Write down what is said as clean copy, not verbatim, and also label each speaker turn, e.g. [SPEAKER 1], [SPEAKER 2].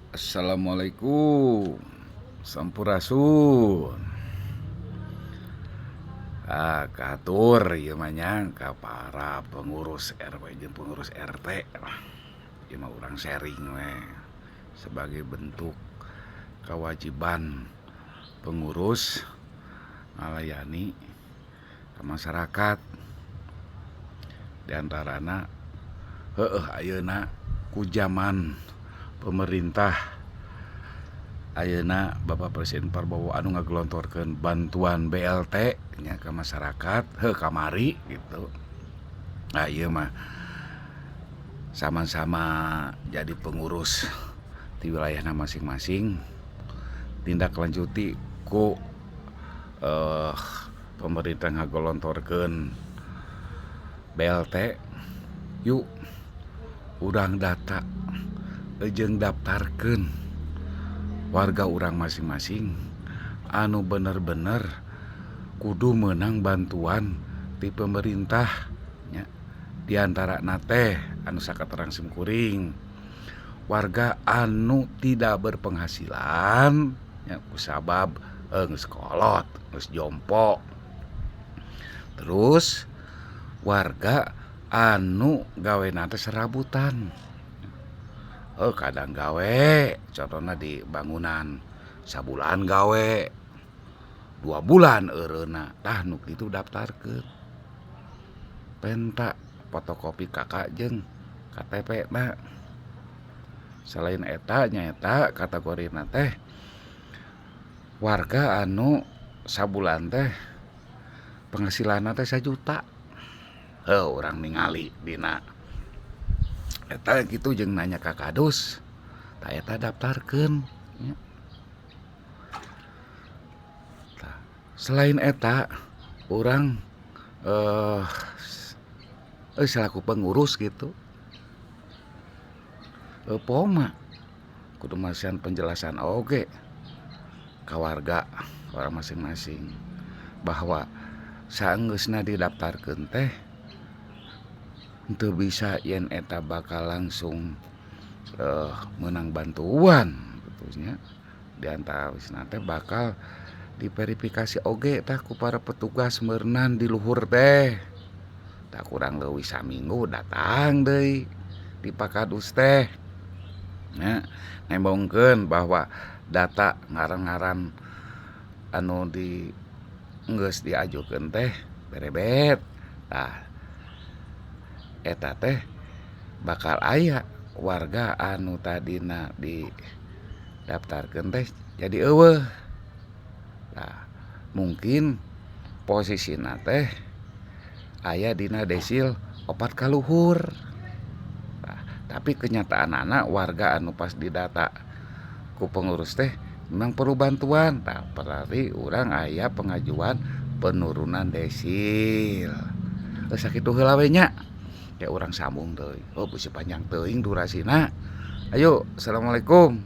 [SPEAKER 1] Assalamualaikum. Sampurasun. Katur ieu mah nya ka para pengurus RW jeung pengurus RT. Ieu mah urang sharing we sebagai bentuk kewajiban pengurus ngalayani ka masyarakat. Di antarana ayeuna ku zaman pemerintah ayeuna Bapak Presiden Prabowo anu ngagelontorkeun bantuan BLT nya ke masyarakat kamari gitu. Ieu mah sama-sama jadi pengurus di wilayahna masing-masing tindak lanjuti ku pemerintah ngagelontorkeun BLT. Yuk urang data jeung daftarkeun warga urang masing-masing anu bener-bener kudu meunang bantuan ti pemerintah nya. Di antarana teh anu sakaterang simkuring warga anu tidak berpenghasilan nya kusabab geus kolot, geus jompo. Terus warga anu gawena teh serabutan. Kadang gawe contohna di bangunan sabulan gawe 2 bulan eureuna tah nu kitu daftarkeun penta fotokopi kakak jeung KTP na. Selain eta nyaeta kategorina teh warga anu sabulan teh penghasilanna teh 1 juta. Urang ningali dina eta kitu jeung nanya ka kadus tah eta daftarkeun nya. Selain eta urang selaku pengurus gitu poma kudu masihan penjelasan oge ka warga orang masing-masing bahwa saenggeusna didaftarkeun teh henteu bisa yen eta bakal langsung meunang bantuan gitu nya. Di antara wisna teh bakal diverifikasi oge tah ku para petugas meureunan di luhur teh. Tak kurang leuwih saminggu datang deui di Pakadus teh nya nembongkeun bahwa data ngaran-ngaran anu di geus diajukeun teh berebet. Tah eta teh bakal aya warga anu tadina di daftarkeun teh jadi eueuh. Mungkin posisina teh aya dina desil 4 ka luhur. Tapi kenyataanana warga anu pas didata ku pengurus teh memang perlu bantuan. Berarti urang aya pengajuan penurunan desil. Sakitu heula we nya. Ya urang sambung deui. Beusi panjang teuing durasina. Ayo, assalamualaikum.